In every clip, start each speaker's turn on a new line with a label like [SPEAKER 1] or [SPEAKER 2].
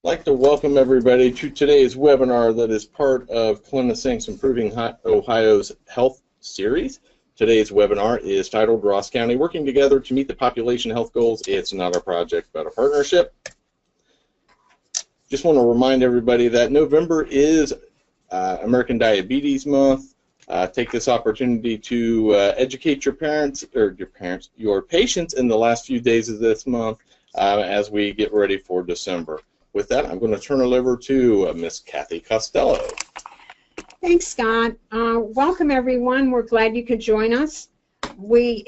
[SPEAKER 1] I'd like to welcome everybody to today's webinar that is part of CliniSync's Improving Ohio's Health series. Today's webinar is titled Ross County Working Together to Meet the Population Health Goals. It's not a project, but a partnership. Just want to remind everybody that November is American Diabetes Month. Take this opportunity to educate your patients in the last few days of this month as we get ready for December. With that, I'm going to turn it over to Miss Kathy Costello.
[SPEAKER 2] Thanks, Scott. Welcome, everyone. We're glad you could join us.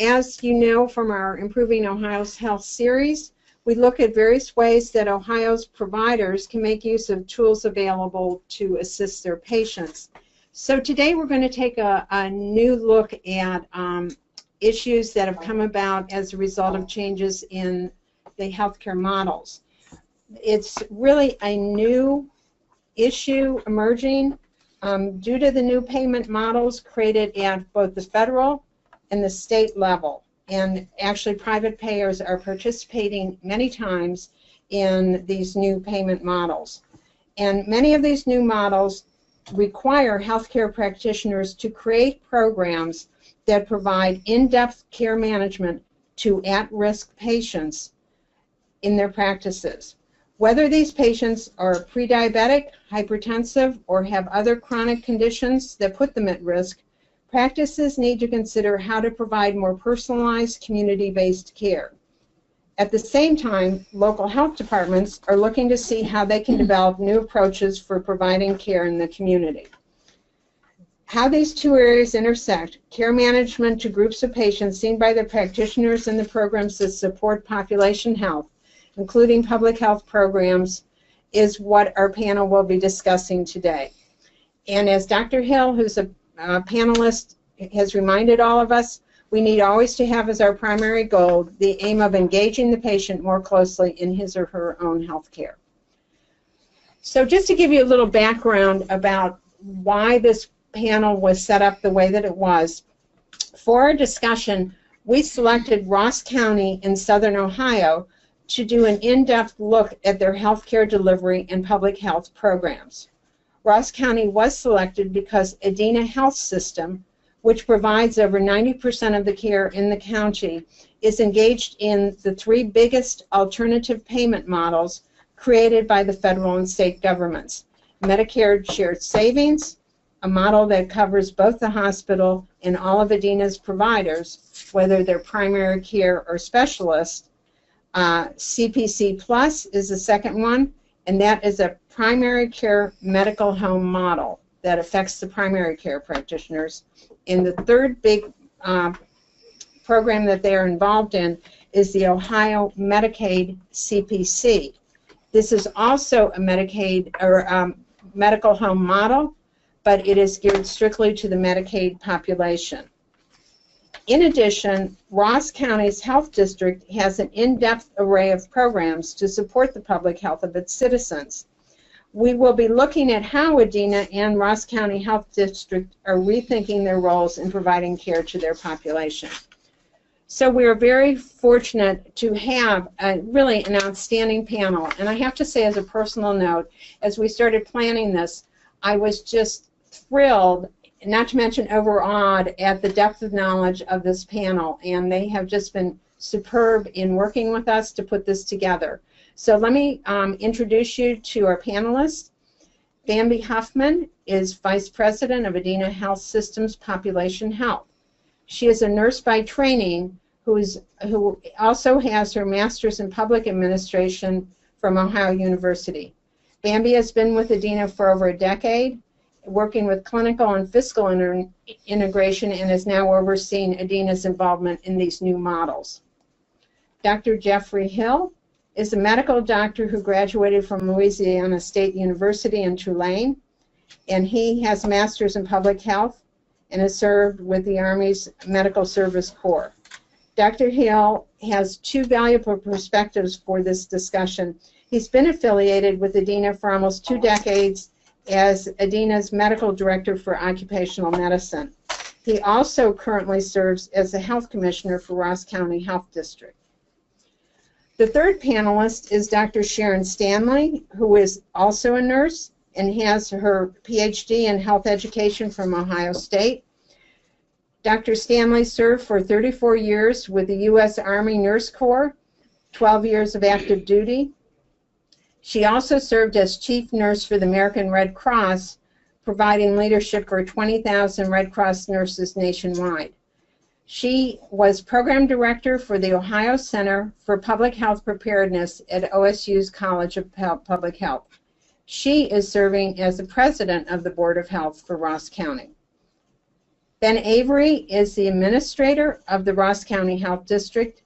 [SPEAKER 2] As you know from our Improving Ohio's Health series, we look at various ways that Ohio's providers can make use of tools available to assist their patients. So today we're going to take a new look at issues that have come about as a result of changes in the healthcare models. It's really a new issue emerging due to the new payment models created at both the federal and the state level. And actually private payers are participating many times in these new payment models. And many of these new models require healthcare practitioners to create programs that provide in-depth care management to at-risk patients in their practices. Whether these patients are pre-diabetic, hypertensive, or have other chronic conditions that put them at risk, practices need to consider how to provide more personalized, community-based care. At the same time, local health departments are looking to see how they can develop new approaches for providing care in the community. How these two areas intersect, care management to groups of patients seen by their practitioners and the programs that support population health, including public health programs, is what our panel will be discussing today. And as Dr. Hill, who's a panelist, has reminded all of us, we need always to have as our primary goal the aim of engaging the patient more closely in his or her own health care. So just to give you a little background about why this panel was set up the way that it was, for our discussion, we selected Ross County in Southern Ohio to do an in-depth look at their healthcare delivery and public health programs. Ross County was selected because Adena Health System, which provides over 90% of the care in the county, is engaged in the three biggest alternative payment models created by the federal and state governments. Medicare Shared Savings, a model that covers both the hospital and all of Adena's providers, whether they're primary care or specialists. CPC Plus is the second one, and that is a primary care medical home model that affects the primary care practitioners. And the third big program that they are involved in is the Ohio Medicaid CPC. This is also a Medicaid or medical home model, but it is geared strictly to the Medicaid population. In addition, Ross County's Health District has an in-depth array of programs to support the public health of its citizens. We will be looking at how Adena and Ross County Health District are rethinking their roles in providing care to their population. So we are very fortunate to have really an outstanding panel. And I have to say, as a personal note, as we started planning this, I was just thrilled, not to mention overawed, at the depth of knowledge of this panel. And they have just been superb in working with us to put this together. So let me introduce you to our panelists. Bambi Huffman is Vice President of Adena Health System's Population Health. She is a nurse by training who also has her Master's in Public Administration from Ohio University. Bambi has been with Adena for over a decade, working with clinical and fiscal integration, and is now overseeing Adena's involvement in these new models. Dr. Jeffrey Hill is a medical doctor who graduated from Louisiana State University in Tulane, and he has a master's in public health and has served with the Army's Medical Service Corps. Dr. Hill has two valuable perspectives for this discussion. He's been affiliated with Adena for almost 2 decades as Adena's medical director for occupational medicine. He also currently serves as the health commissioner for Ross County Health District. The third panelist is Dr. Sharon Stanley, who is also a nurse and has her PhD in health education from Ohio State. Dr. Stanley served for 34 years with the U.S. Army Nurse Corps, 12 years of active duty. She also served as chief nurse for the American Red Cross, providing leadership for 20,000 Red Cross nurses nationwide. She was program director for the Ohio Center for Public Health Preparedness at OSU's College of Public Health. She is serving as the president of the Board of Health for Ross County. Ben Avery is the administrator of the Ross County Health District,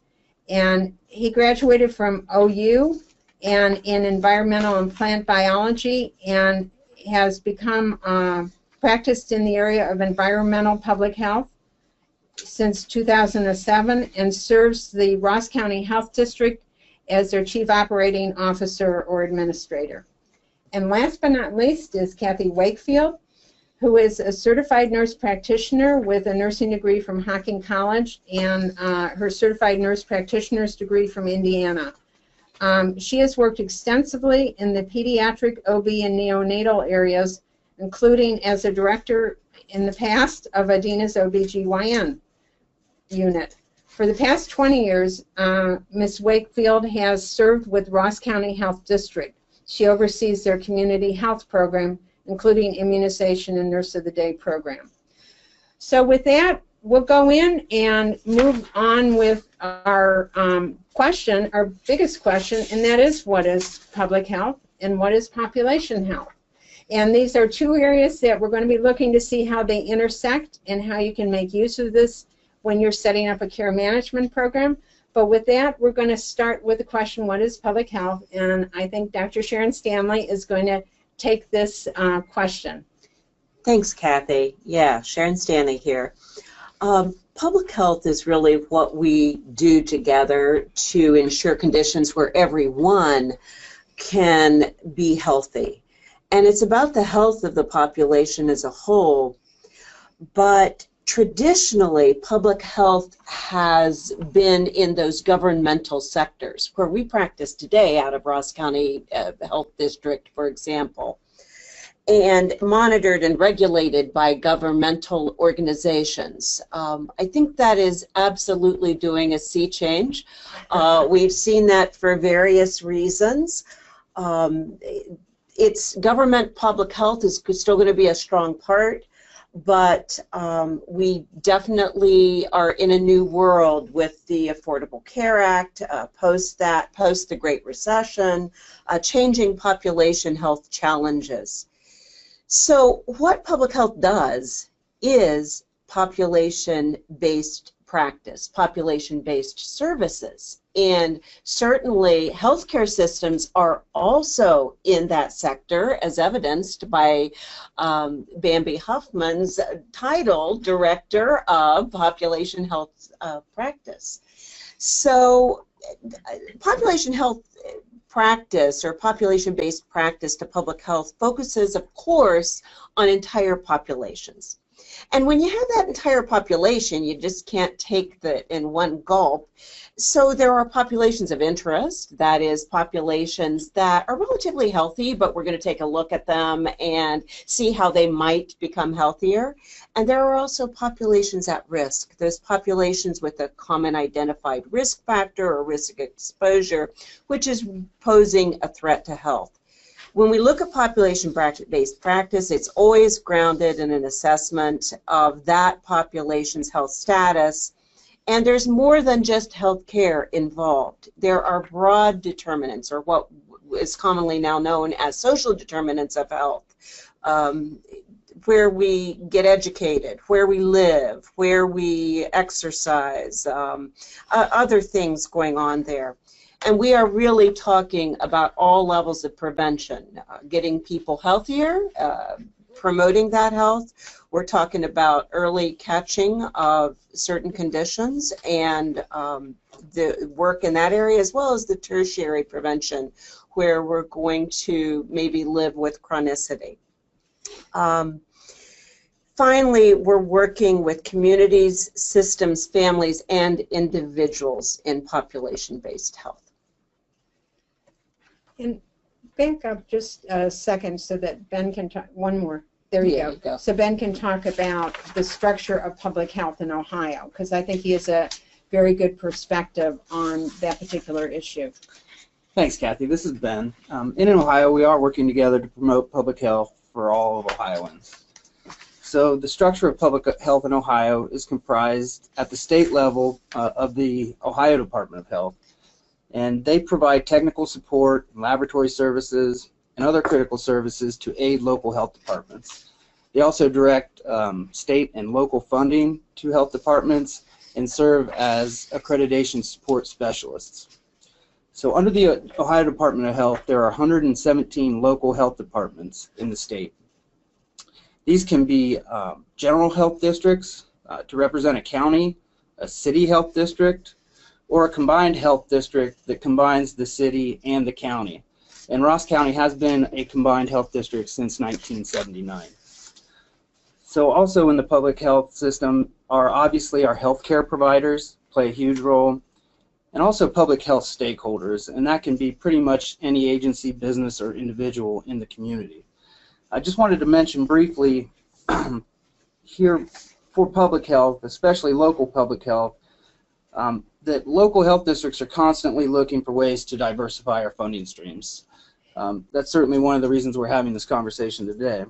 [SPEAKER 2] and he graduated from OU and in environmental and plant biology, and has become practiced in the area of environmental public health since 2007 and serves the Ross County Health District as their Chief Operating Officer or Administrator. And last but not least is Kathy Wakefield, who is a certified nurse practitioner with a nursing degree from Hocking College and her certified nurse practitioner's degree from Indiana. She has worked extensively in the pediatric, OB, and neonatal areas, including as a director in the past of Adena's OBGYN unit. For the past 20 years, Ms. Wakefield has served with Ross County Health District. She oversees their community health program, including immunization and Nurse of the Day program. So with that, we'll go in and move on with our question, our biggest question, and that is, what is public health and what is population health? And these are two areas that we're going to be looking to see how they intersect and how you can make use of this when you're setting up a care management program. But with that, we're going to start with the question, what is public health? And I think Dr. Sharon Stanley is going to take this question.
[SPEAKER 3] Thanks, Kathy. Yeah, Sharon Stanley here. Public health is really what we do together to ensure conditions where everyone can be healthy. And it's about the health of the population as a whole, but traditionally, public health has been in those governmental sectors where we practice today out of Ross County Health District, for example, and monitored and regulated by governmental organizations. I think that is absolutely doing a sea change. We've seen that for various reasons. It's government public health is still going to be a strong part, but we definitely are in a new world with the Affordable Care Act, post the Great Recession, changing population health challenges. So what public health does is population-based practice, population-based services. And certainly healthcare systems are also in that sector, as evidenced by Bambi Huffman's title, Director of Population Health Practice. So population health practice or population-based practice to public health focuses, of course, on entire populations. And when you have that entire population, you just can't take that in one gulp. So there are populations of interest, that is populations that are relatively healthy, but we're going to take a look at them and see how they might become healthier. And there are also populations at risk. There's populations with a common identified risk factor or risk exposure, which is posing a threat to health. When we look at population-based practice, it's always grounded in an assessment of that population's health status, and there's more than just health care involved. There are broad determinants, or what is commonly now known as social determinants of health, where we get educated, where we live, where we exercise, other things going on there. And we are really talking about all levels of prevention, getting people healthier, promoting that health. We're talking about early catching of certain conditions and the work in that area, as well as the tertiary prevention, where we're going to maybe live with chronicity. Finally, we're working with communities, systems, families, and individuals in population-based health.
[SPEAKER 2] And back up just a second so that Ben can talk. One more. There you go. So Ben can talk about the structure of public health in Ohio, because I think he has a very good perspective on that particular issue.
[SPEAKER 4] Thanks, Kathy. This is Ben. In Ohio, we are working together to promote public health for all of Ohioans. So the structure of public health in Ohio is comprised at the state level of the Ohio Department of Health, and they provide technical support, laboratory services, and other critical services to aid local health departments. They also direct state and local funding to health departments and serve as accreditation support specialists. So under the Ohio Department of Health, there are 117 local health departments in the state. These can be general health districts to represent a county, a city health district, or a combined health district that combines the city and the county. And Ross County has been a combined health district since 1979. So also in the public health system are obviously our healthcare providers play a huge role, and also public health stakeholders, and that can be pretty much any agency, business, or individual in the community. I just wanted to mention briefly here for public health, especially local public health, that local health districts are constantly looking for ways to diversify our funding streams. That's certainly one of the reasons we're having this conversation today.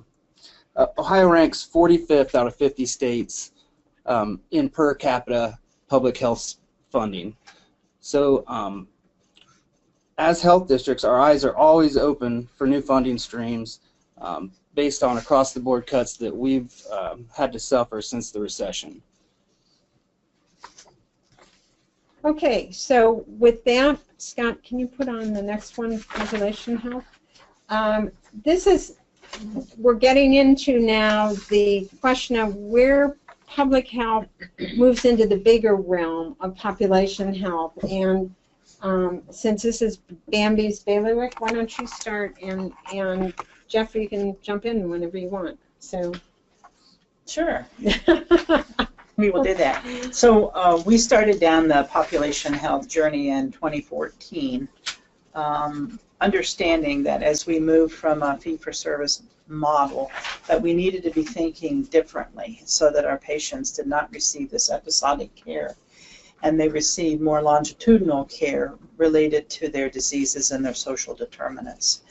[SPEAKER 4] Ohio ranks 45th out of 50 states in per capita public health funding. So as health districts, our eyes are always open for new funding streams based on across-the-board cuts that we've had to suffer since the recession.
[SPEAKER 2] Okay, so with that, Scott, can you put on the next one, population health? We're getting into now the question of where public health moves into the bigger realm of population health. And since this is Bambi's bailiwick, why don't you start, and Jeff, you can jump in whenever you want. So.
[SPEAKER 5] Sure. We will do that. So we started down the population health journey in 2014, understanding that as we moved from a fee-for-service model, that we needed to be thinking differently so that our patients did not receive this episodic care and they received more longitudinal care related to their diseases and their social determinants.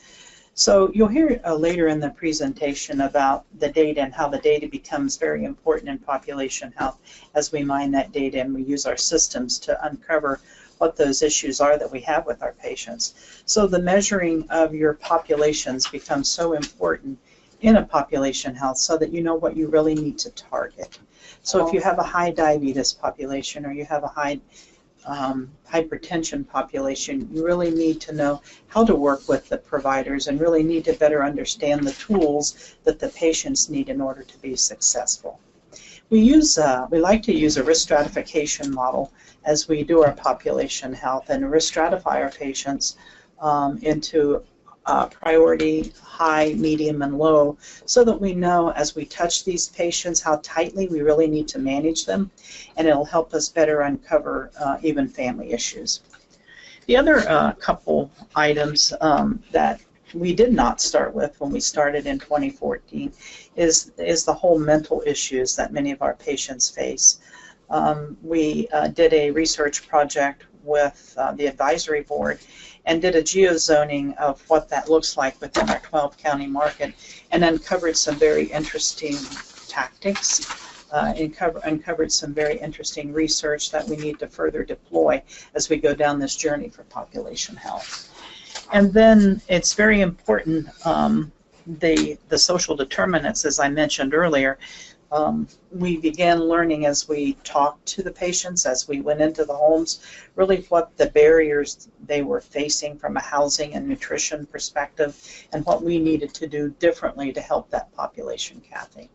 [SPEAKER 5] So you'll hear later in the presentation about the data and how the data becomes very important in population health as we mine that data and we use our systems to uncover what those issues are that we have with our patients. So the measuring of your populations becomes so important in a population health so that you know what you really need to target. So if you have a high diabetes population or you have a high hypertension population, you really need to know how to work with the providers and really need to better understand the tools that the patients need in order to be successful. We like to use a risk stratification model as we do our population health and risk stratify our patients into priority, high, medium, and low, so that we know as we touch these patients how tightly we really need to manage them, and it'll help us better uncover even family issues. The other couple items that we did not start with when we started in 2014 is the whole mental issues that many of our patients face. We did a research project with the advisory board and did a geozoning of what that looks like within our 12-county market, and uncovered some very interesting tactics, uncovered some very interesting research that we need to further deploy as we go down this journey for population health. And then it's very important, the social determinants, as I mentioned earlier. We began learning as we talked to the patients, as we went into the homes, really what the barriers they were facing from a housing and nutrition perspective and what we needed to do differently to help that population, Kathy.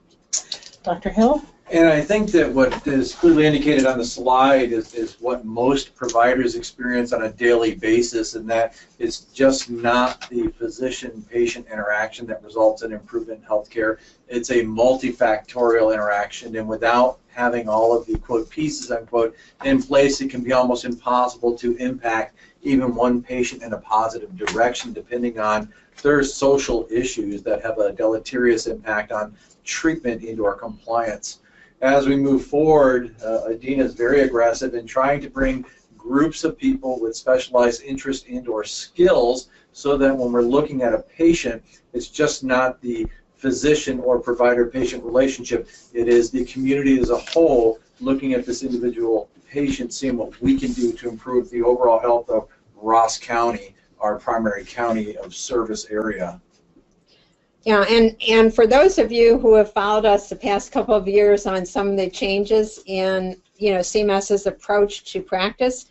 [SPEAKER 5] Dr. Hill?
[SPEAKER 6] And I think that what is clearly indicated on the slide is what most providers experience on a daily basis, and that it's just not the physician-patient interaction that results in improvement in healthcare. It's a multifactorial interaction, and without having all of the, quote, pieces, unquote, in place, it can be almost impossible to impact even one patient in a positive direction, depending on their social issues that have a deleterious impact on treatment into our compliance. As we move forward, Adena is very aggressive in trying to bring groups of people with specialized interest and or skills, so that when we're looking at a patient, it's just not the physician or provider-patient relationship, it is the community as a whole looking at this individual patient, seeing what we can do to improve the overall health of Ross County, our primary county of service area.
[SPEAKER 2] Yeah, and for those of you who have followed us the past couple of years on some of the changes in, you know, CMS's approach to practice,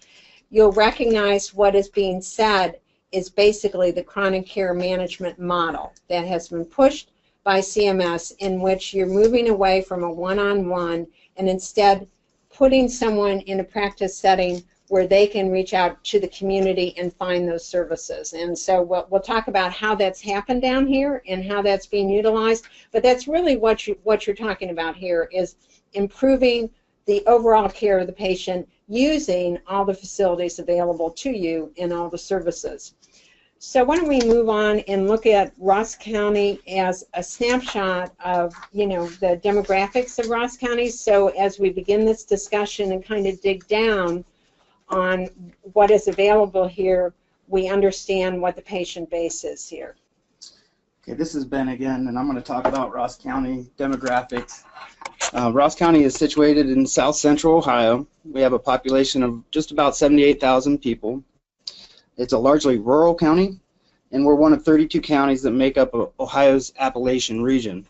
[SPEAKER 2] you'll recognize what is being said is basically the chronic care management model that has been pushed by CMS, in which you're moving away from a one-on-one and instead putting someone in a practice setting where they can reach out to the community and find those services. And so we'll talk about how that's happened down here and how that's being utilized, but that's really what you're talking about here, is improving the overall care of the patient using all the facilities available to you and all the services. So why don't we move on and look at Ross County as a snapshot of, you know, the demographics of Ross County. So as we begin this discussion and kind of dig down on what is available here, we understand what the patient base is here.
[SPEAKER 4] Okay, this is Ben again, and I'm going to talk about Ross County demographics. Ross County is situated in south central Ohio. We have a population of just about 78,000 people. It's a largely rural county, and we're one of 32 counties that make up Ohio's Appalachian region.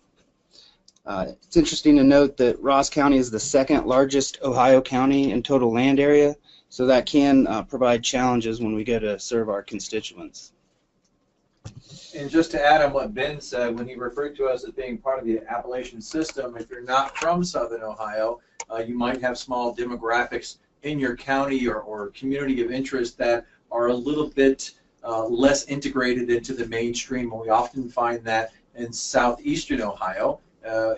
[SPEAKER 4] It's interesting to note that Ross County is the second largest Ohio county in total land area, so that can provide challenges when we go to serve our constituents.
[SPEAKER 6] And just to add on what Ben said, when he referred to us as being part of the Appalachian system, if you're not from Southern Ohio, you might have small demographics in your county or community of interest that are a little bit less integrated into the mainstream, and we often find that in southeastern Ohio,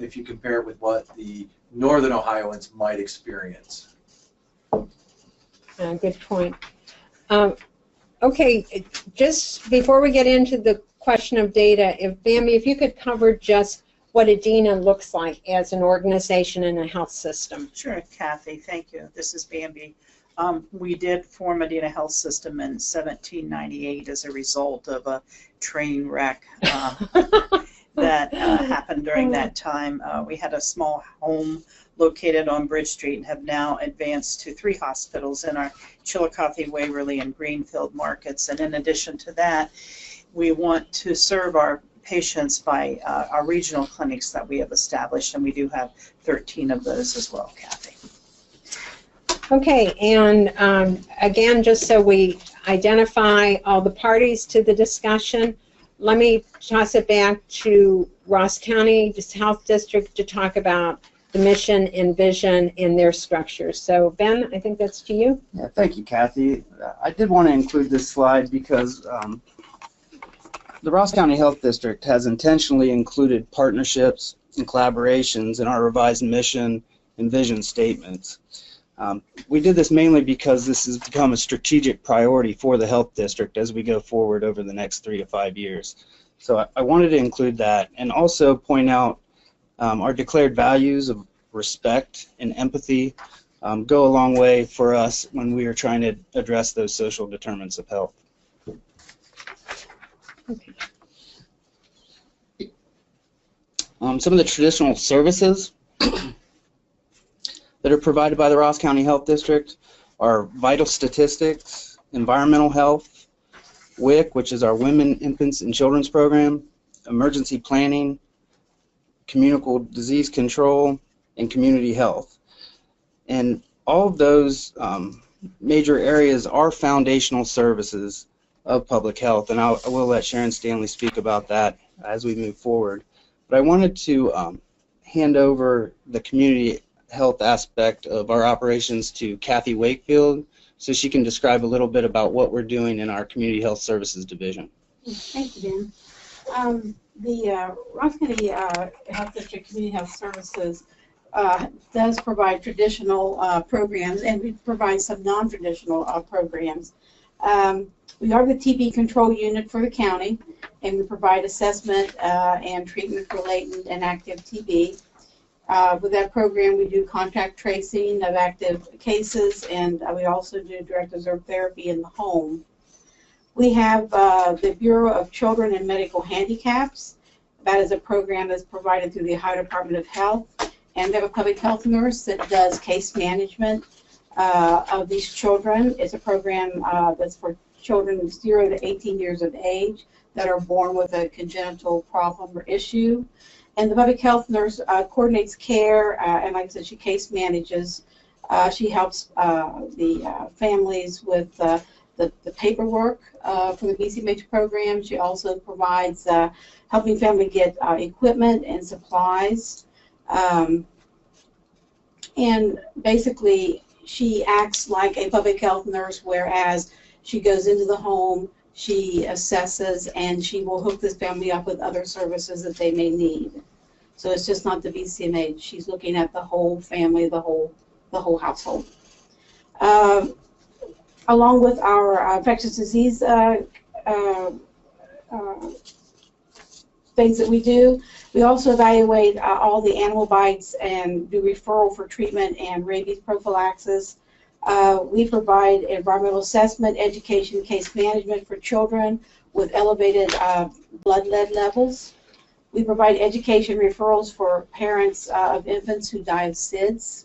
[SPEAKER 6] if you compare it with what the northern Ohioans might experience.
[SPEAKER 2] Good point. Okay, just before we get into the question of data, Bambi, if you could cover just what Adena looks like as an organization and a health system.
[SPEAKER 5] Sure, Kathy, thank you. This is Bambi. We did form Adena Health System in 1798 as a result of a train wreck that happened during that time. We had a small home located on Bridge Street and have now advanced to 3 hospitals in our Chillicothe, Waverly, and Greenfield markets. And in addition to that, we want to serve our patients by our regional clinics that we have established, and we do have 13 of those as well, Kathy.
[SPEAKER 2] Okay, and again, just so we identify all the parties to the discussion, let me toss it back to Ross County Health District to talk about the mission and vision in their structure. So Ben, I think that's to you.
[SPEAKER 4] Yeah, thank you, Kathy. I did want to include this slide because the Ross County Health District has intentionally included partnerships and collaborations in our revised mission and vision statements. We did this mainly because this has become a strategic priority for the health district as we go forward over the next 3 to 5 years. So I wanted to include that and also point out our declared values of respect and empathy go a long way for us when we are trying to address those social determinants of health.
[SPEAKER 2] Okay.
[SPEAKER 4] Some of the traditional services that are provided by the Ross County Health District are vital statistics, environmental health, WIC, which is our Women, Infants, and Children's Program, emergency planning, communicable disease control, and community health. And all of those major areas are foundational services of public health, and I will let Sharon Stanley speak about that as we move forward. But I wanted to hand over the community health aspect of our operations to Kathy Wakefield so she can describe a little bit about what we're doing in our Community Health Services Division.
[SPEAKER 7] Thank you, Dan. The Ross County Health District Community Health Services does provide traditional programs, and we provide some non-traditional programs. We are the TB control unit for the county, and we provide assessment and treatment for latent and active TB. With that program, we do contact tracing of active cases, and we also do direct observed therapy in the home. We have the Bureau of Children and Medical Handicaps. That is a program that's provided through the Ohio Department of Health, and they have a public health nurse that does case management of these children. It's a program that's for children 0 to 18 years of age that are born with a congenital problem or issue. And the public health nurse coordinates care, and like I said, she case manages. She helps the families with the paperwork for the BCMH program. She also provides helping family get equipment and supplies. And basically, she acts like a public health nurse, whereas she goes into the home, she assesses, and she will hook this family up with other services that they may need. So it's just not the BCMH. She's looking at the whole family, the whole household. Along with our infectious disease things that we do, we also evaluate all the animal bites and do referral for treatment and rabies prophylaxis. We provide environmental assessment, education, case management for children with elevated blood lead levels. We provide education referrals for parents of infants who die of SIDS.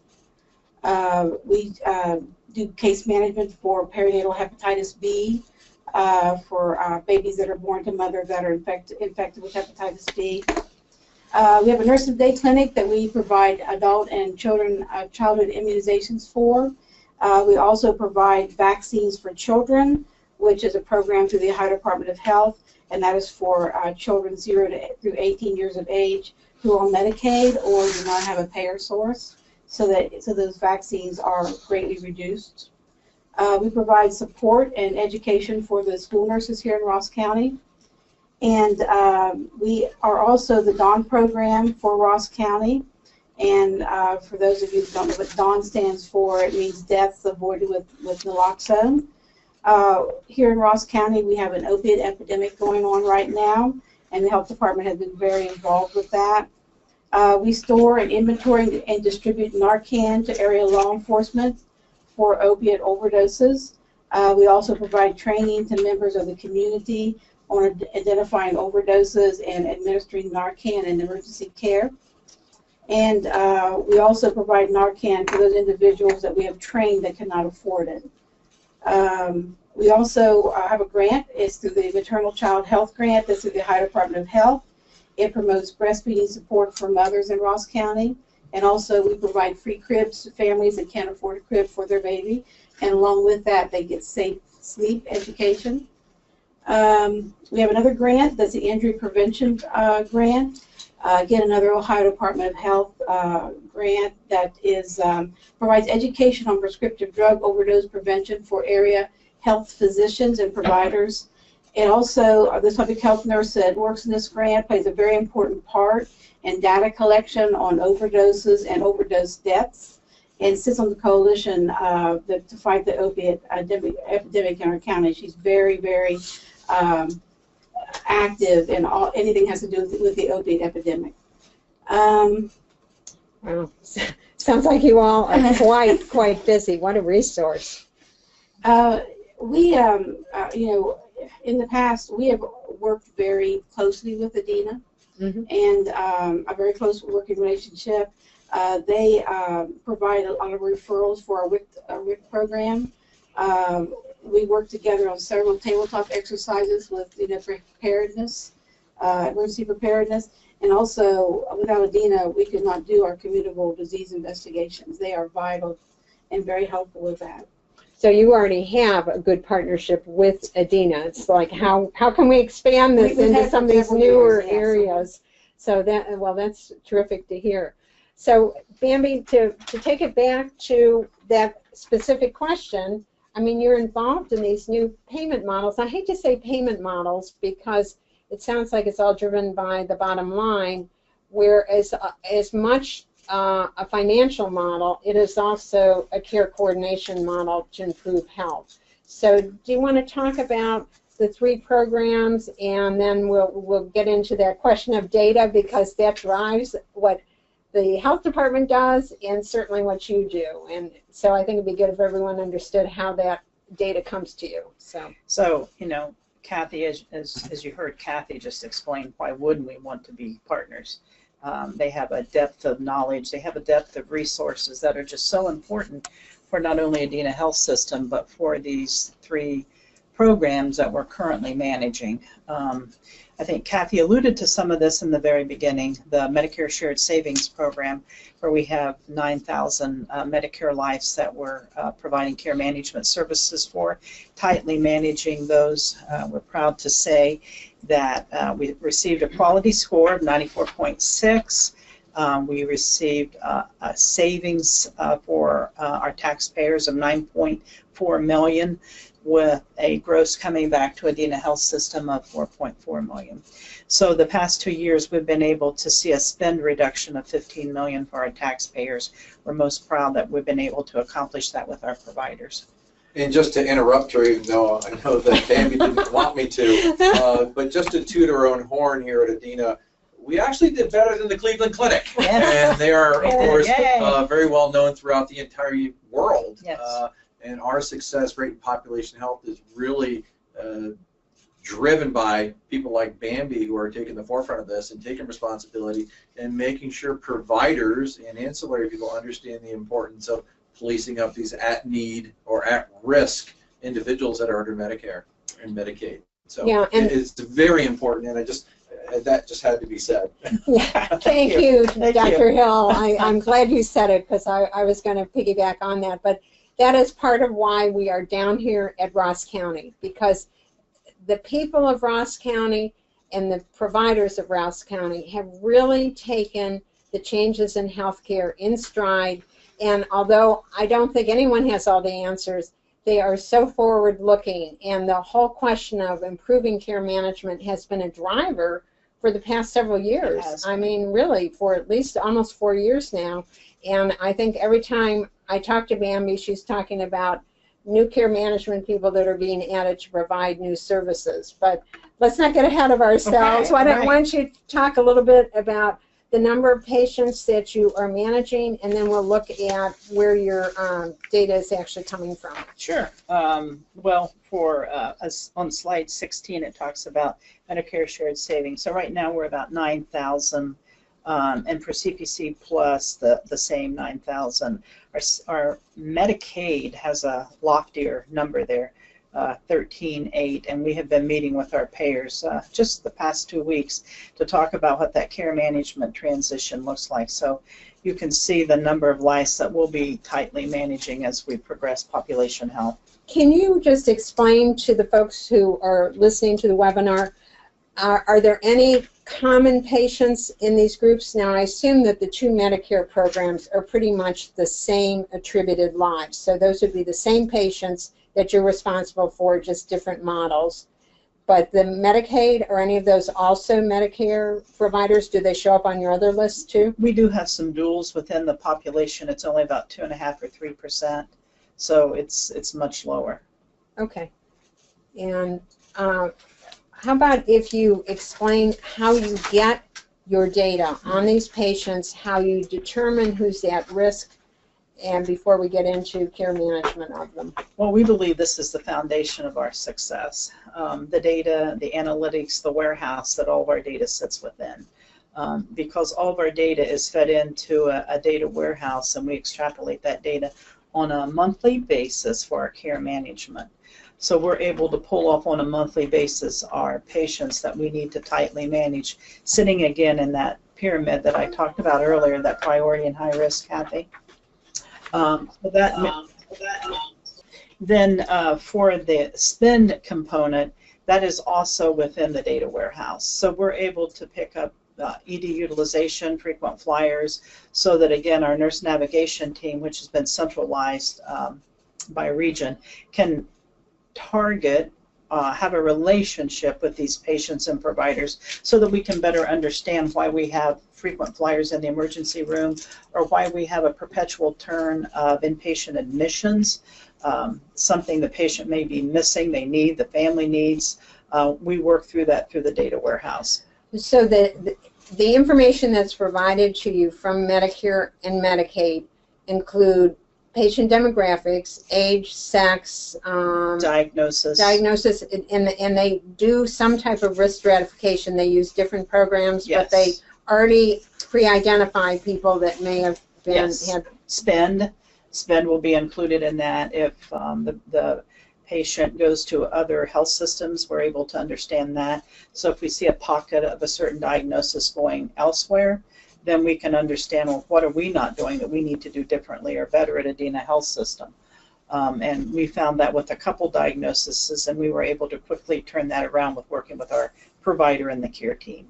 [SPEAKER 7] We do case management for perinatal hepatitis B for babies that are born to mothers that are infected with hepatitis B. We have a nurse of day clinic that we provide adult and childhood immunizations for. We also provide vaccines for children, which is a program through the Ohio Department of Health, and that is for children 0 through 18 years of age who are on Medicaid or do not have a payer source, so those vaccines are greatly reduced. We provide support and education for the school nurses here in Ross County. And we are also the DAWN program for Ross County. And for those of you who don't know what DAWN stands for, it means deaths avoided with naloxone. Here in Ross County, we have an opiate epidemic going on right now, and the health department has been very involved with that. We store and inventory and distribute Narcan to area law enforcement for opiate overdoses. We also provide training to members of the community on identifying overdoses and administering Narcan in emergency care. And we also provide Narcan for those individuals that we have trained that cannot afford it. We also have a grant. It's through the Maternal Child Health Grant. That's through the Ohio Department of Health. It promotes breastfeeding support for mothers in Ross County. And also we provide free cribs to families that can't afford a crib for their baby. And along with that, they get safe sleep education. We have another grant that's the Injury Prevention Grant. Again, another Ohio Department of Health grant that is provides education on prescriptive drug overdose prevention for area health physicians and providers. And also, this public health nurse that works in this grant plays a very important part in data collection on overdoses and overdose deaths, and sits on the coalition to fight the opiate epidemic in our county. She's very, very active in anything has to do with the opiate epidemic.
[SPEAKER 2] Wow, sounds like you all are quite busy. What a resource.
[SPEAKER 7] You know, in the past, we have worked very closely with Adena, and a very close working relationship. They provide a lot of referrals for our WIC program. We work together on several tabletop exercises with preparedness, emergency preparedness, and also without Adena, we could not do our communicable disease investigations. They are vital and very helpful with that.
[SPEAKER 2] So you already have a good partnership with Adena. It's like how can we expand this into some of these newer areas? So that's terrific to hear. So Bambi, to take it back to that specific question, I mean, you're involved in these new payment models. I hate to say payment models because it sounds like it's all driven by the bottom line, whereas as much a financial model, it is also a care coordination model to improve health. So do you want to talk about the 3 programs, and then we'll get into that question of data, because that drives what the health department does and certainly what you do. And so I think it'd be good if everyone understood how that data comes to you.
[SPEAKER 5] So you know, Kathy, as you heard Kathy just explain, why wouldn't we want to be partners? They have a depth of knowledge, they have a depth of resources that are just so important for not only Adena Health System, but for these 3 programs that we're currently managing. I think Kathy alluded to some of this in the very beginning, the Medicare Shared Savings Program, where we have 9,000 Medicare lives that we're providing care management services for, tightly managing those. We're proud to say that we received a quality score of 94.6. We received a savings for our taxpayers of $9.4 million, with a gross coming back to Adena Health System of $4.4 million. So the past 2 years, we've been able to see a spend reduction of $15 million for our taxpayers. We're most proud that we've been able to accomplish that with our providers.
[SPEAKER 6] And just to interrupt her, even though I know that Bambi didn't want me to, but just to toot our own horn here at Adena, we actually did better than the Cleveland Clinic.
[SPEAKER 5] Yes.
[SPEAKER 6] And they are, of course, very well known throughout the entire world.
[SPEAKER 5] Yes.
[SPEAKER 6] And our success rate in population health is really driven by people like Bambi, who are taking the forefront of this and taking responsibility and making sure providers and ancillary people understand the importance of policing up these at-need or at-risk individuals that are under Medicare and Medicaid. So
[SPEAKER 2] yeah, and
[SPEAKER 6] it's very important, and that just had to be said.
[SPEAKER 2] Yeah, thank you, Dr. Hill. I'm glad you said it, because I was going to piggyback on that. But that is part of why we are down here at Ross County, because the people of Ross County and the providers of Ross County have really taken the changes in healthcare in stride. And although I don't think anyone has all the answers, they are so forward-looking. And the whole question of improving care management has been a driver for the past several years. I mean, really, for at least almost 4 years now. And I think every time I talk to Bambi, she's talking about new care management people that are being added to provide new services. But let's not get ahead of ourselves.
[SPEAKER 5] Okay,
[SPEAKER 2] Why don't you talk a little bit about the number of patients that you are managing, and then we'll look at where your data is actually coming from.
[SPEAKER 5] Sure. Well, for us on slide 16, it talks about Medicare shared savings. So right now we're about 9,000, and for CPC Plus, the same 9,000. Our Medicaid has a loftier number there, 13.8, and we have been meeting with our payers just the past 2 weeks to talk about what that care management transition looks like. So you can see the number of lives that we'll be tightly managing as we progress population health.
[SPEAKER 2] Can you just explain to the folks who are listening to the webinar, are there any common patients in these groups? Now, I assume that the 2 Medicare programs are pretty much the same attributed lives. So those would be the same patients that you're responsible for, just different models. But the Medicaid, are any of those also Medicare providers? Do they show up on your other list too?
[SPEAKER 5] We do have some duals within the population. It's only about 2.5 or 3%, so it's much lower.
[SPEAKER 2] Okay. And how about if you explain how you get your data on these patients, how you determine who's at risk, and before we get into care management of them?
[SPEAKER 5] Well, we believe this is the foundation of our success. The data, the analytics, the warehouse that all of our data sits within. Because all of our data is fed into a data warehouse, and we extrapolate that data on a monthly basis for our care management. So we're able to pull off on a monthly basis our patients that we need to tightly manage, sitting again in that pyramid that I talked about earlier, that priority and high risk, Kathy. Then for the spend component, that is also within the data warehouse. So we're able to pick up ED utilization, frequent flyers, so that again our nurse navigation team, which has been centralized by region, can target, have a relationship with these patients and providers so that we can better understand why we have frequent flyers in the emergency room, or why we have a perpetual turn of inpatient admissions. something the patient may be missing, they need, the family needs. We work through that through the data warehouse.
[SPEAKER 2] So the information that's provided to you from Medicare and Medicaid include patient demographics, age, sex,
[SPEAKER 5] Diagnosis.
[SPEAKER 2] and they do some type of risk stratification. They use different programs,
[SPEAKER 5] Yes.
[SPEAKER 2] but they already pre-identify people that may have been
[SPEAKER 5] Yes.
[SPEAKER 2] had.
[SPEAKER 5] Spend will be included in that. If the patient goes to other health systems, we're able to understand that. So if we see a pocket of a certain diagnosis going elsewhere, then we can understand, well, what are we not doing that we need to do differently or better at Adena Health System? And we found that with a couple diagnoses, and we were able to quickly turn that around with working with our provider and the care team.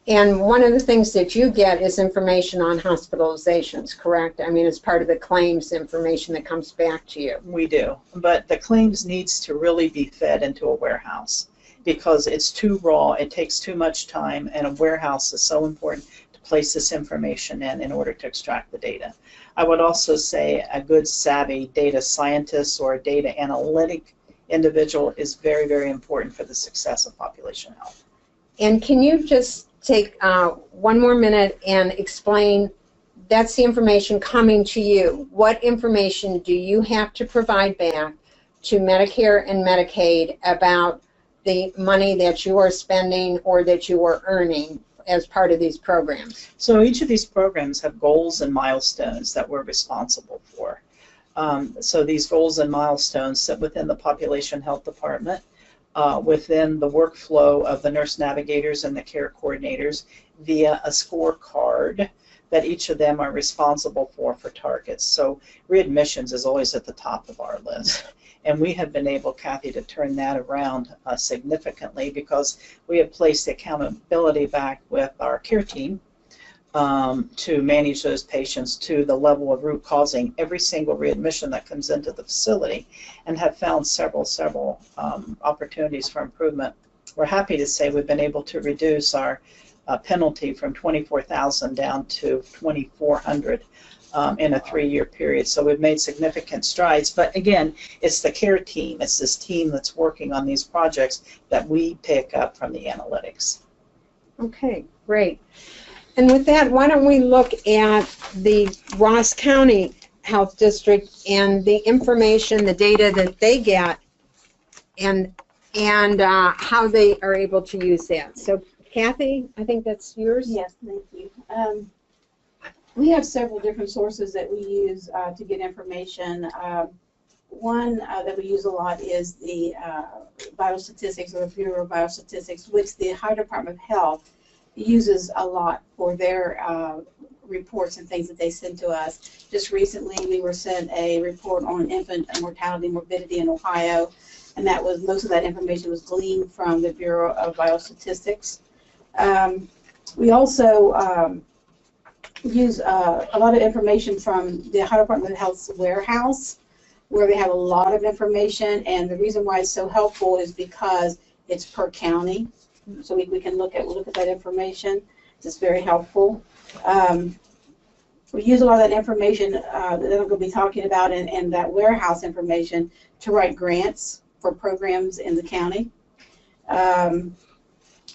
[SPEAKER 2] And one of the things that you get is information on hospitalizations, correct? I mean, it's part of the claims information that comes back to you.
[SPEAKER 5] We do, but the claims needs to really be fed into a warehouse because it's too raw, it takes too much time, and a warehouse is so important to place this information in order to extract the data. I would also say a good savvy data scientist or a data analytic individual is very, very important for the success of population health.
[SPEAKER 2] And can you just take 1 more minute and explain, that's the information coming to you. What information do you have to provide back to Medicare and Medicaid about the money that you are spending or that you are earning as part of these programs?
[SPEAKER 5] So each of these programs have goals and milestones that we're responsible for. So these goals and milestones sit within the Population Health Department, within the workflow of the nurse navigators and the care coordinators via a scorecard that each of them are responsible for targets. So readmissions is always at the top of our list. And we have been able, Kathy, to turn that around significantly because we have placed the accountability back with our care team to manage those patients to the level of root causing every single readmission that comes into the facility, and have found several opportunities for improvement. We're happy to say we've been able to reduce our penalty from $24,000 down to $2,400 in a 3-year period. So we've made significant strides. But again, it's the care team, it's this team that's working on these projects that we pick up from the analytics.
[SPEAKER 2] Okay, great. And with that, why don't we look at the Ross County Health District and the information, the data that they get, and how they are able to use that. So, Kathy, I think that's yours.
[SPEAKER 7] Yes, thank you. We have several different sources that we use to get information. One that we use a lot is the biostatistics, or the Bureau of Biostatistics, which the Ohio Department of Health uses a lot for their reports and things that they send to us. Just recently we were sent a report on infant mortality and morbidity in Ohio, and that was, most of that information was gleaned from the Bureau of Biostatistics. We also use a lot of information from the Ohio Department of Health's warehouse, where they have a lot of information, and the reason why it's so helpful is because it's per county. So we can look at that information. It's very helpful. We use a lot of that information that I'm going to be talking about and that warehouse information to write grants for programs in the county.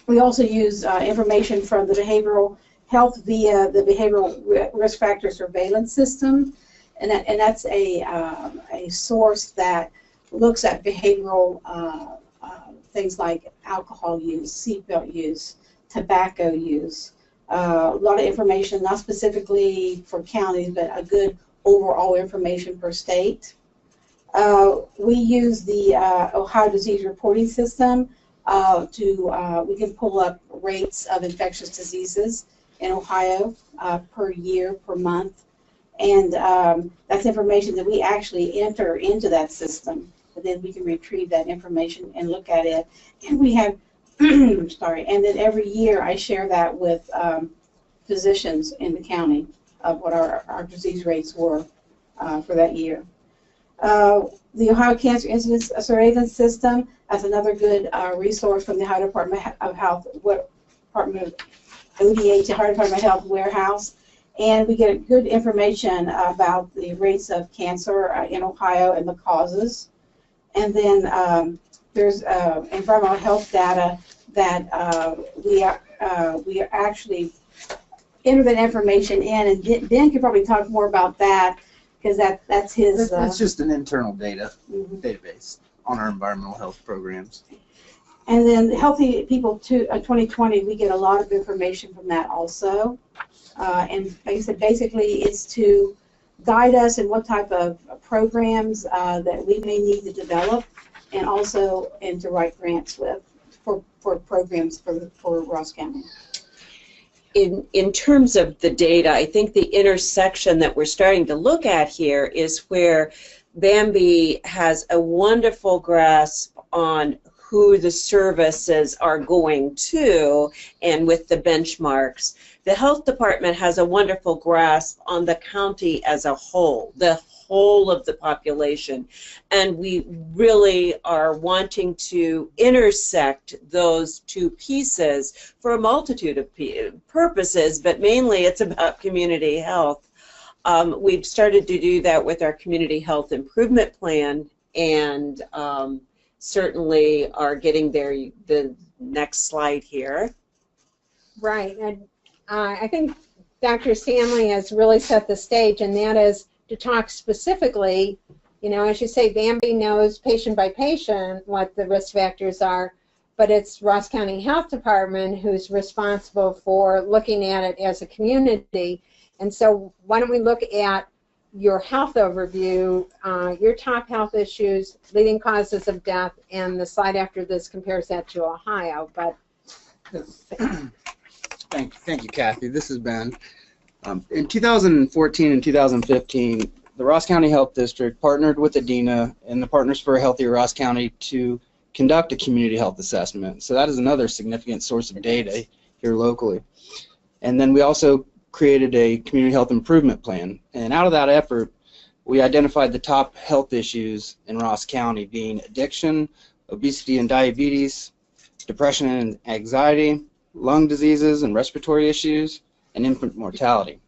[SPEAKER 7] We also use information from the behavioral health via the behavioral risk factor surveillance system, and that's a source that looks at behavioral things like alcohol use, seatbelt use, tobacco use. A lot of information, not specifically for counties, but a good overall information per state. We use the Ohio Disease Reporting System we can pull up rates of infectious diseases in Ohio per year, per month, and that's information that we actually enter into that system. But then we can retrieve that information and look at it. And we have, sorry, and then every year I share that with physicians in the county of what our disease rates were for that year. The Ohio Cancer Incidence Surveillance System, that's another good resource from the Ohio Department of Health, Department of ODH, the Ohio Department of Health warehouse. and we get good information about the rates of cancer in Ohio and the causes. And then there's environmental health data that we actually enter that information in, and Ben could probably talk more about that because that's his.
[SPEAKER 4] That's just an internal database on our environmental health programs.
[SPEAKER 7] And then Healthy People 2020, we get a lot of information from that also. And like I said, basically it's to guide us in what type of programs that we may need to develop, and also and to write grants with for programs for Ross County.
[SPEAKER 3] In terms of the data, I think the intersection that we're starting to look at here is where Bambi has a wonderful grasp on who the services are going to and with the benchmarks. The health department has a wonderful grasp on the county as a whole, the whole of the population, and we really are wanting to intersect those two pieces for a multitude of purposes, but mainly it's about community health. We've started to do that with our community health improvement plan, and certainly are getting there. The next slide here.
[SPEAKER 2] Right, and I think Dr. Stanley has really set the stage, and that is to talk specifically, you know, as you say, Bambi knows patient by patient what the risk factors are, but it's Ross County Health Department who's responsible for looking at it as a community. And so why don't we look at your health overview, your top health issues, leading causes of death, and the slide after this compares that to Ohio. But
[SPEAKER 4] Thank you, Kathy. This is Ben. In 2014 and 2015, the Ross County Health District partnered with Adena and the Partners for a Healthier Ross County to conduct a community health assessment. So that is another significant source of data here locally. And then we also created a community health improvement plan. And out of that effort, we identified the top health issues in Ross County being addiction, obesity and diabetes, depression and anxiety, lung diseases and respiratory issues, and infant mortality.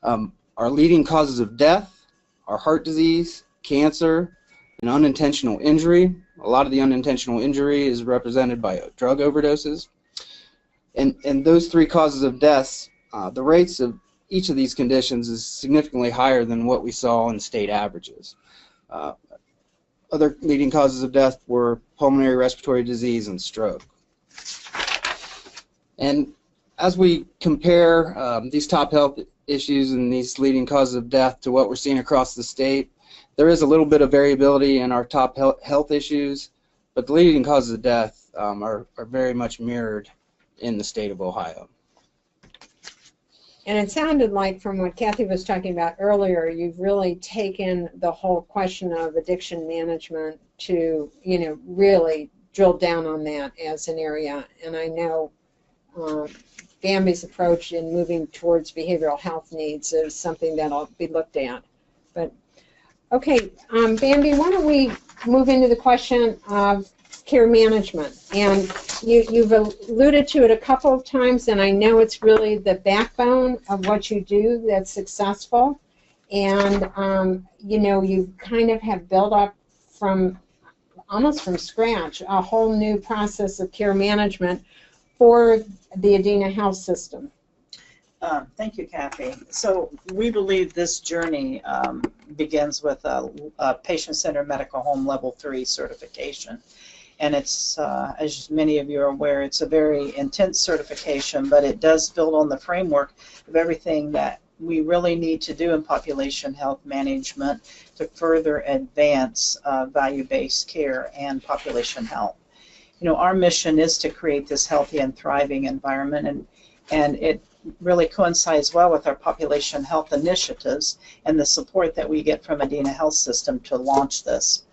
[SPEAKER 4] Our leading causes of death are heart disease, cancer, and unintentional injury. A lot of the unintentional injury is represented by drug overdoses. And those three causes of deaths, the rates of each of these conditions is significantly higher than what we saw in state averages. Other leading causes of death were pulmonary respiratory disease and stroke. And as we compare these top health issues and these leading causes of death to what we're seeing across the state, there is a little bit of variability in our top health issues, but the leading causes of death are very much mirrored in the state of Ohio.
[SPEAKER 2] And it sounded like from what Kathy was talking about earlier, you've really taken the whole question of addiction management to, you know, really drill down on that as an area. And I know Bambi's approach in moving towards behavioral health needs is something that'll be looked at. But okay, Bambi, why don't we move into the question of care management? And you've alluded to it a couple of times, and I know it's really the backbone of what you do that's successful. And you know, you kind of have built up from almost from scratch a whole new process of care management for the Adena health system.
[SPEAKER 5] Thank you, Kathy. So we believe this journey begins with a patient-centered medical home level 3 certification. And it's, as many of you are aware, it's a very intense certification, but it does build on the framework of everything that we really need to do in population health management to further advance value-based care and population health. You know, our mission is to create this healthy and thriving environment, and it really coincides well with our population health initiatives and the support that we get from Adena Health System to launch this.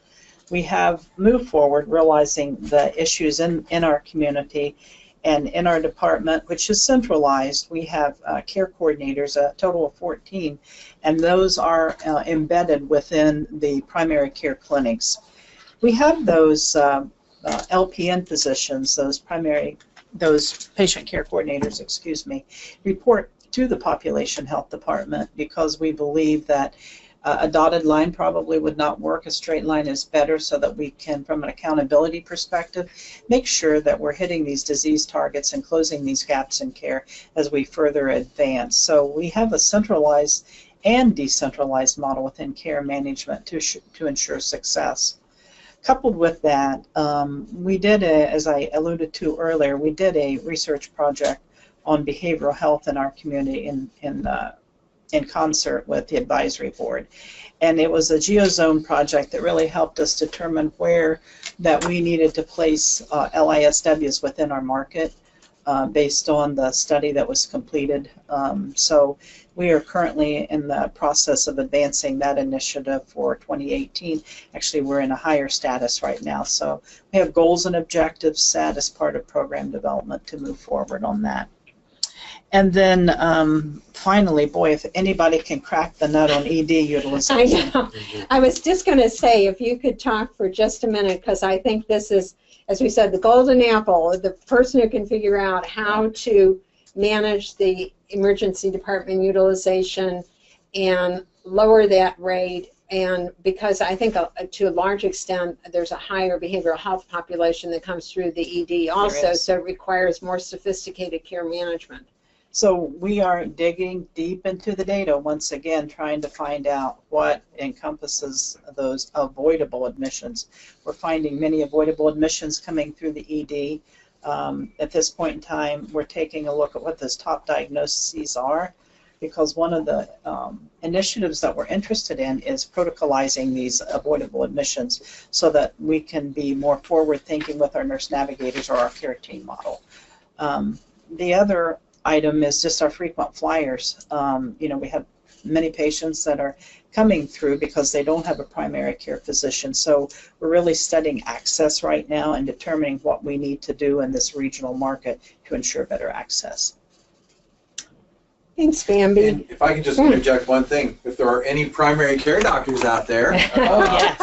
[SPEAKER 5] We have moved forward realizing the issues in our community, and in our department, which is centralized, we have care coordinators, a total of 14, and those are embedded within the primary care clinics. We have those LPN physicians, those patient care coordinators, excuse me, report to the population health department, because we believe that a dotted line probably would not work. A straight line is better, so that we can, from an accountability perspective, make sure that we're hitting these disease targets and closing these gaps in care as we further advance. So we have a centralized and decentralized model within care management to ensure success. Coupled with that, we did, as I alluded to earlier, we did a research project on behavioral health in our community in concert with the advisory board. And it was a geozone project that really helped us determine where that we needed to place LISWs within our market based on the study that was completed. So we are currently in the process of advancing that initiative for 2018. Actually, we're in a higher status right now. So we have goals and objectives set as part of program development to move forward on that. And then finally, boy, if anybody can crack the nut on ED utilization.
[SPEAKER 2] I know. I was just going to say, if you could talk for just a minute, because I think this is, as we said, the golden apple, the person who can figure out how to manage the emergency department utilization and lower that rate. And because I think to a large extent there's a higher behavioral health population that comes through the ED also, so it requires more sophisticated care management.
[SPEAKER 5] So we are digging deep into the data once again, trying to find out what encompasses those avoidable admissions. We're finding many avoidable admissions coming through the ED. At this point in time, we're taking a look at what those top diagnoses are, because one of the initiatives that we're interested in is protocolizing these avoidable admissions so that we can be more forward-thinking with our nurse navigators or our care team model. The other item is just our frequent flyers. You know, we have many patients that are coming through because they don't have a primary care physician. So we're really studying access right now and determining what we need to do in this regional market to ensure better access.
[SPEAKER 2] Thanks, Bambi.
[SPEAKER 6] And if I can just interject one thing, if there are any primary care doctors out there,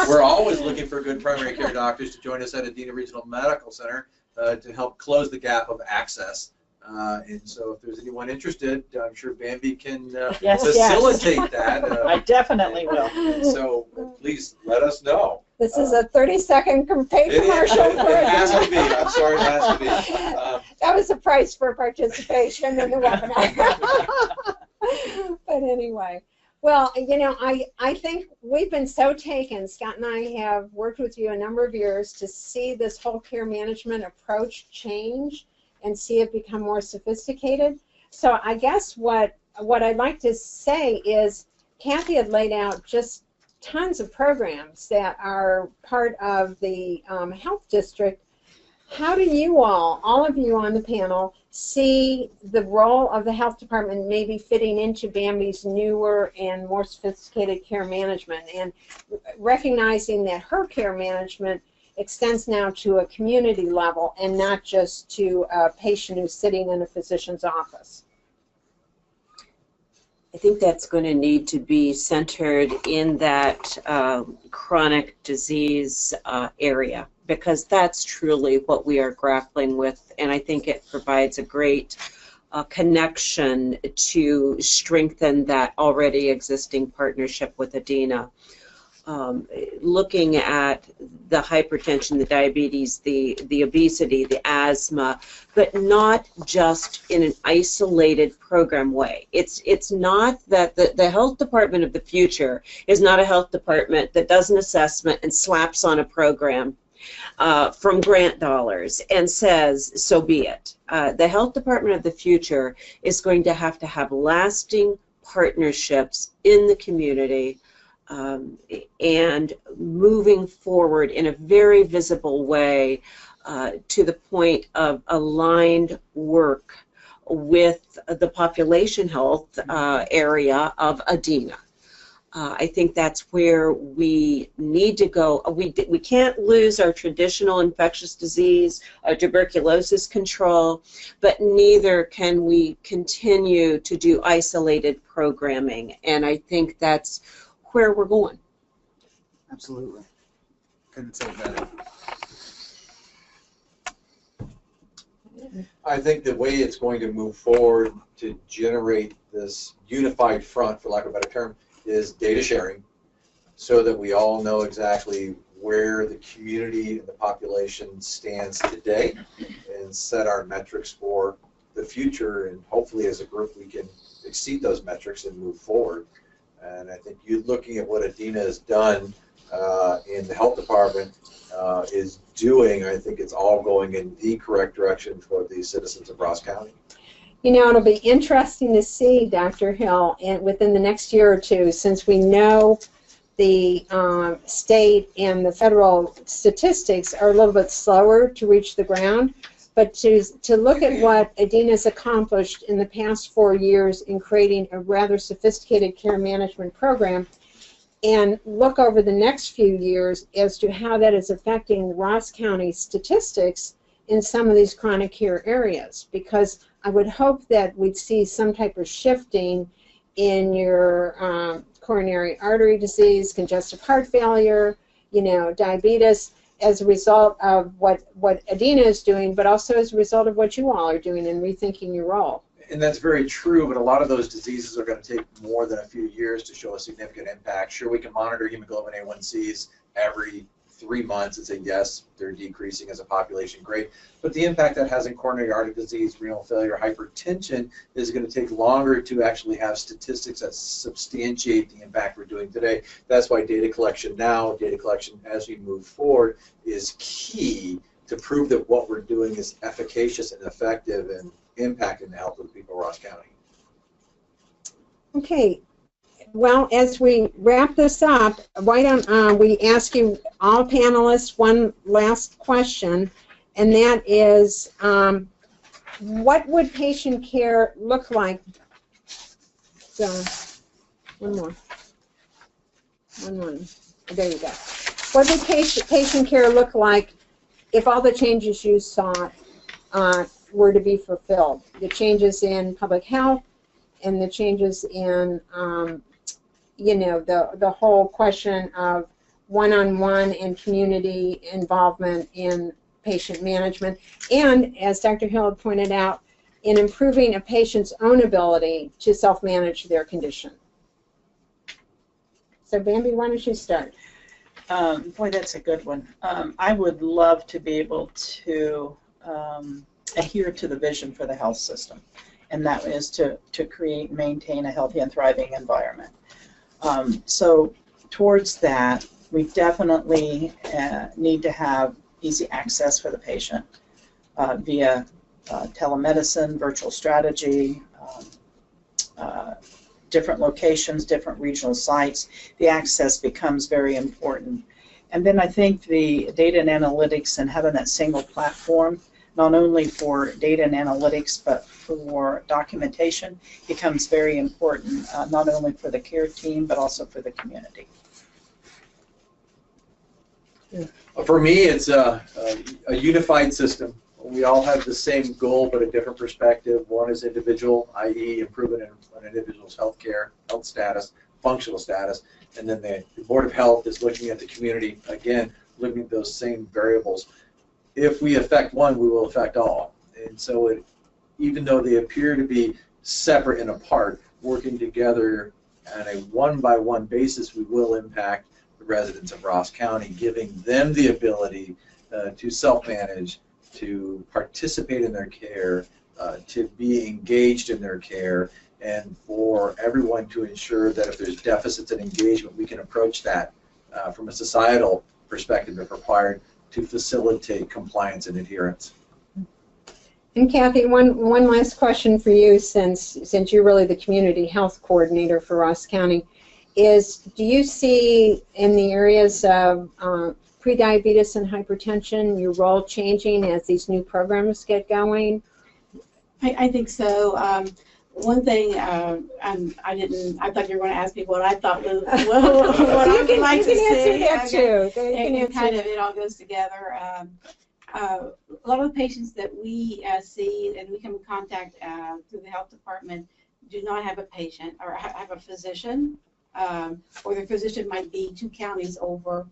[SPEAKER 6] we're always looking for good primary care doctors to join us at Adena Regional Medical Center to help close the gap of access. And so if there's anyone interested, I'm sure Bambi can facilitate that.
[SPEAKER 5] I definitely will.
[SPEAKER 6] And so please let us know.
[SPEAKER 2] This is a 30-second paid commercial.
[SPEAKER 6] It has to be. I'm sorry, it has to be.
[SPEAKER 2] That was the price for participation in the webinar. But anyway, well, you know, I think we've been so taken, Scott and I have worked with you a number of years to see this whole care management approach change and see it become more sophisticated. So I guess what I'd like to say is Kathy had laid out just tons of programs that are part of the health district. How do you all of you on the panel, see the role of the health department maybe fitting into Bambi's newer and more sophisticated care management, and recognizing that her care management extends now to a community level and not just to a patient who's sitting in a physician's office?
[SPEAKER 3] I think that's going to need to be centered in that chronic disease area, because that's truly what we are grappling with, and I think it provides a great connection to strengthen that already existing partnership with Adena. Looking at the hypertension, the diabetes, the obesity, the asthma, but not just in an isolated program way. It's not that the health department of the future is not a health department that does an assessment and slaps on a program from grant dollars and says, so be it. The health department of the future is going to have lasting partnerships in the community, and moving forward in a very visible way to the point of aligned work with the population health area of Adena. I think that's where we need to go. We can't lose our traditional infectious disease, tuberculosis control, but neither can we continue to do isolated programming, and I think that's where we're going.
[SPEAKER 4] Absolutely. Couldn't say it better.
[SPEAKER 6] I think the way it's going to move forward to generate this unified front, for lack of a better term, is data sharing, so that we all know exactly where the community and the population stands today and set our metrics for the future, and hopefully as a group we can exceed those metrics and move forward. And I think you looking at what Adena has done in the health department is doing, I think it's all going in the correct direction for the citizens of Ross County.
[SPEAKER 2] You know, it'll be interesting to see, Dr. Hill, and within the next year or two, since we know the state and the federal statistics are a little bit slower to reach the ground, but to look at what Adena's accomplished in the past 4 years in creating a rather sophisticated care management program, and look over the next few years as to how that is affecting Ross County statistics in some of these chronic care areas, because I would hope that we'd see some type of shifting in your coronary artery disease, congestive heart failure, you know, diabetes, as a result of what Adena is doing, but also as a result of what you all are doing in rethinking your role.
[SPEAKER 6] And that's very true, but a lot of those diseases are going to take more than a few years to show a significant impact. Sure, we can monitor hemoglobin A1Cs every 3 months and say, yes, they're decreasing as a population, great. But the impact that has in coronary artery disease, renal failure, hypertension is going to take longer to actually have statistics that substantiate the impact we're doing today. That's why data collection now, data collection as we move forward, is key to prove that what we're doing is efficacious and effective and impacting the health of the people of Ross County.
[SPEAKER 2] Okay. Well, as we wrap this up, why don't we ask you all panelists one last question, and that is, what would patient care look like? So, one more. There you go. What would patient care look like if all the changes you saw were to be fulfilled? The changes in public health and the changes in you know, the whole question of one-on-one and community involvement in patient management, and as Dr. Hill had pointed out, in improving a patient's own ability to self-manage their condition. So Bambi, why don't you start?
[SPEAKER 5] Boy, that's a good one. I would love to be able to adhere to the vision for the health system, and that is to create and maintain a healthy and thriving environment. So towards that, we definitely need to have easy access for the patient via telemedicine, virtual strategy, different locations, different regional sites. The access becomes very important. And then I think the data and analytics and having that single platform, not only for data and analytics, but for documentation, becomes very important, not only for the care team, but also for the community.
[SPEAKER 6] For me, it's a unified system. We all have the same goal, but a different perspective. One is individual, i.e. improvement in an individual's health status, functional status, and then the Board of Health is looking at the community, again, looking at those same variables. If we affect one, we will affect all. And so even though they appear to be separate and apart, working together on a one-by-one basis, we will impact the residents of Ross County, giving them the ability to self-manage, to participate in their care, to be engaged in their care, and for everyone to ensure that if there's deficits in engagement, we can approach that from a societal perspective if required, to facilitate compliance and adherence.
[SPEAKER 2] And Kathy, one last question for you, since you're really the community health coordinator for Ross County, is do you see in the areas of prediabetes and hypertension your role changing as these new programs get going?
[SPEAKER 7] I think so. One thing I thought you were going to ask me what I thought was what I would like to see. And kind of it all goes together. A lot of the patients that we see and we come in contact through the health department do not have a patient or have a physician, or their physician might be 2 counties over.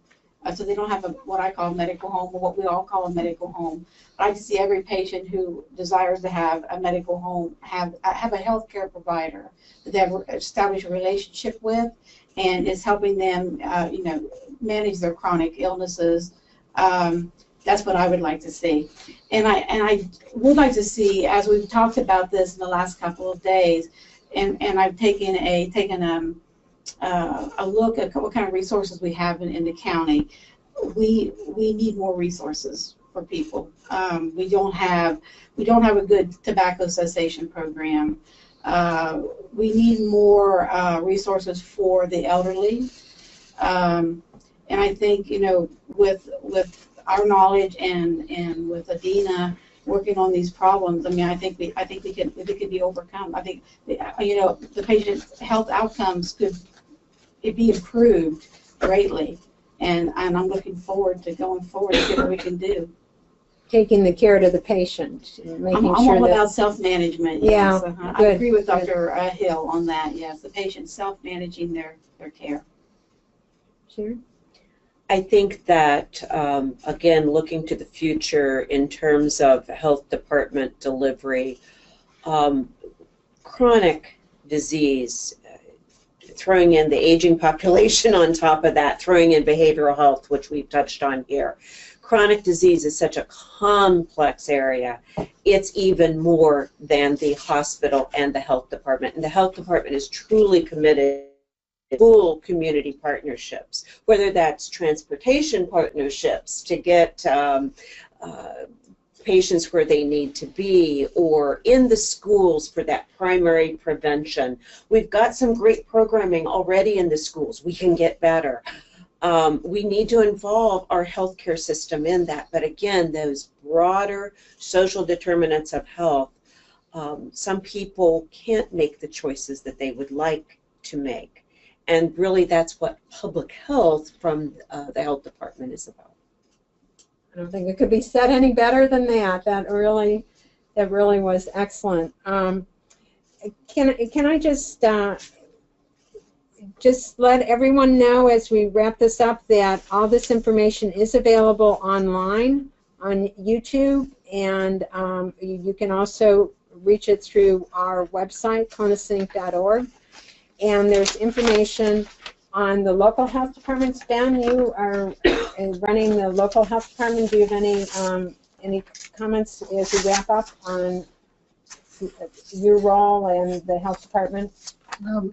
[SPEAKER 7] so they don't have what I call a medical home, or what we all call a medical home. I like to see every patient who desires to have a medical home have a healthcare provider that they have established a relationship with and is helping them, manage their chronic illnesses. That's what I would like to see. And I would like to see, as we've talked about this in the last couple of days, and I've taken a look at what kind of resources we have in the county. We need more resources for people. We don't have a good tobacco cessation program. We need more resources for the elderly. And I think, with our knowledge and with Adena working on these problems, I mean, I think we can be overcome. I think, the patient's health outcomes could be improved greatly, and I'm looking forward to going forward to see what we can do.
[SPEAKER 2] Taking the care to the patient, making
[SPEAKER 7] I'm
[SPEAKER 2] sure
[SPEAKER 7] all
[SPEAKER 2] that
[SPEAKER 7] about self-management.
[SPEAKER 2] Yeah,
[SPEAKER 7] Yes, I
[SPEAKER 2] good,
[SPEAKER 7] agree with
[SPEAKER 2] good.
[SPEAKER 7] Dr. Hill on that. Yes, the patient self-managing their care.
[SPEAKER 2] Sharon?
[SPEAKER 3] I think that, again, looking to the future in terms of health department delivery, chronic disease, throwing in the aging population on top of that, throwing in behavioral health, which we've touched on here. Chronic disease is such a complex area. It's even more than the hospital and the health department. And the health department is truly committed to full community partnerships, whether that's transportation partnerships to get patients where they need to be, or in the schools for that primary prevention. We've got some great programming already in the schools. We can get better. We need to involve our healthcare system in that. But again, those broader social determinants of health, some people can't make the choices that they would like to make. And really that's what public health from the health department is about.
[SPEAKER 2] I don't think it could be said any better than that. That really was excellent. Can I just let everyone know as we wrap this up that all this information is available online on YouTube, and you can also reach it through our website, CliniSync.org. And there's information on the local health departments. Ben, you are running the local health department. Do you have any comments as we wrap up on your role and the health department?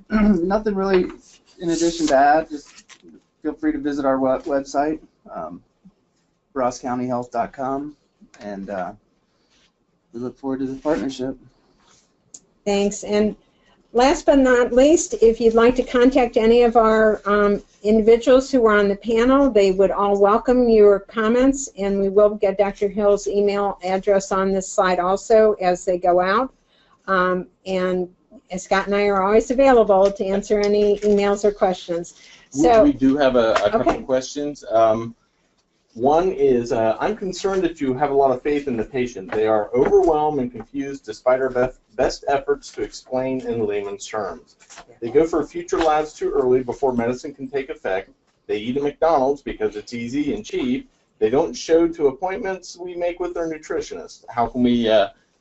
[SPEAKER 4] Nothing really in addition to that. Just feel free to visit our website, rosscountyhealth.com, and we look forward to the partnership.
[SPEAKER 2] Thanks. And last but not least, if you'd like to contact any of our individuals who are on the panel, they would all welcome your comments, and we will get Dr. Hill's email address on this slide also as they go out. And Scott and I are always available to answer any emails or questions. So
[SPEAKER 1] we do have a couple of questions. One is, I'm concerned that you have a lot of faith in the patient. They are overwhelmed and confused despite our best efforts to explain in layman's terms. They go for future labs too early before medicine can take effect. They eat at McDonald's because it's easy and cheap. They don't show to appointments we make with their nutritionist. How can we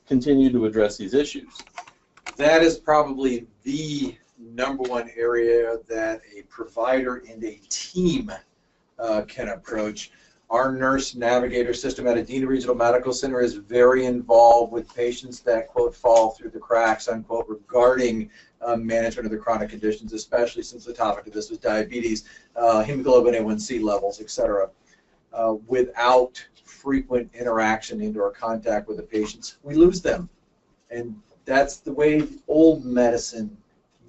[SPEAKER 1] continue to address these issues?
[SPEAKER 6] That is probably the #1 area that a provider and a team can approach. Our nurse navigator system at Adena Regional Medical Center is very involved with patients that, quote, fall through the cracks, unquote, regarding management of their chronic conditions, especially since the topic of this was diabetes, hemoglobin A1C levels, etc. Without frequent interaction, indoor contact with the patients, we lose them. And that's the way old medicine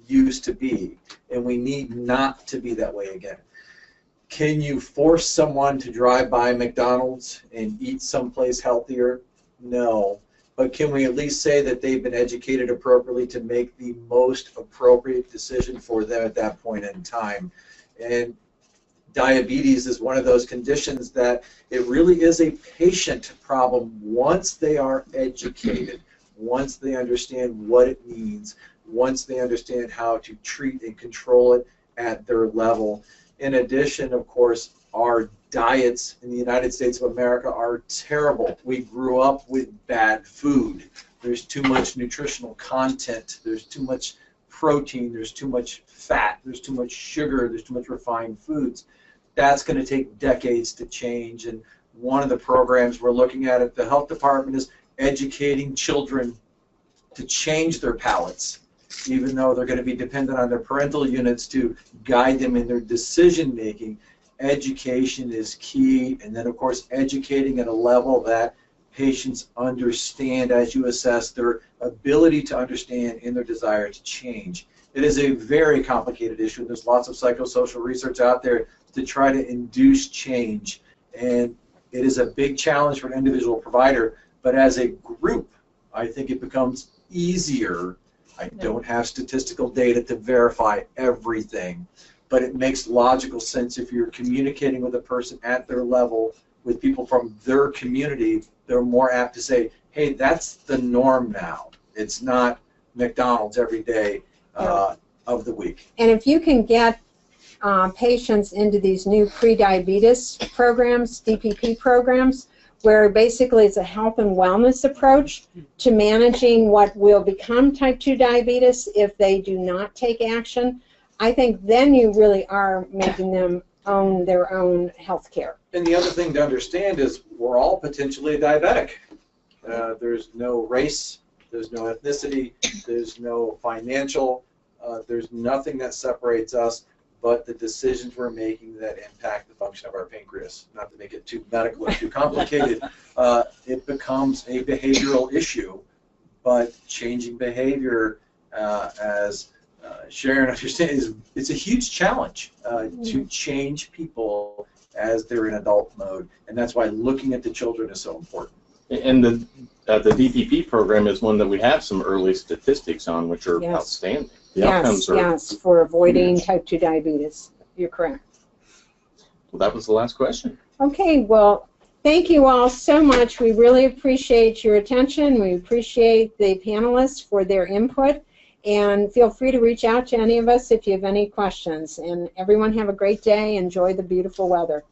[SPEAKER 6] used to be, and we need not to be that way again. Can you force someone to drive by McDonald's and eat someplace healthier? No. But can we at least say that they've been educated appropriately to make the most appropriate decision for them at that point in time? And diabetes is one of those conditions that it really is a patient problem once they are educated, once they understand what it means, once they understand how to treat and control it at their level. In addition, of course, our diets in the United States of America are terrible. We grew up with bad food. There's too much nutritional content. There's too much protein. There's too much fat. There's too much sugar. There's too much refined foods. That's going to take decades to change. And one of the programs we're looking at the health department is educating children to change their palates, even though they're going to be dependent on their parental units to guide them in their decision making. Education is key, and then of course educating at a level that patients understand as you assess their ability to understand and their desire to change. It is a very complicated issue. There's lots of psychosocial research out there to try to induce change, and it is a big challenge for an individual provider, but as a group I think it becomes easier. I don't have statistical data to verify everything, but it makes logical sense if you're communicating with a person at their level, with people from their community, they're more apt to say, hey, that's the norm now. It's not McDonald's every day of the week.
[SPEAKER 2] And if you can get patients into these new pre-diabetes programs, DPP programs, where basically it's a health and wellness approach to managing what will become type 2 diabetes if they do not take action, I think then you really are making them own their own health care.
[SPEAKER 6] And the other thing to understand is we're all potentially diabetic. There's no race, there's no ethnicity, there's no financial, there's nothing that separates us but the decisions we're making that impact the function of our pancreas. Not to make it too medical or too complicated, it becomes a behavioral issue, but changing behavior, as Sharon understands, it's a huge challenge to change people as they're in adult mode, and that's why looking at the children is so important.
[SPEAKER 1] And the DPP program is one that we have some early statistics on, which are outstanding. The outcomes are
[SPEAKER 2] yes, for avoiding type 2 diabetes. You're correct.
[SPEAKER 1] Well, that was the last question.
[SPEAKER 2] Okay, well, thank you all so much. We really appreciate your attention. We appreciate the panelists for their input. And feel free to reach out to any of us if you have any questions. And everyone have a great day. Enjoy the beautiful weather.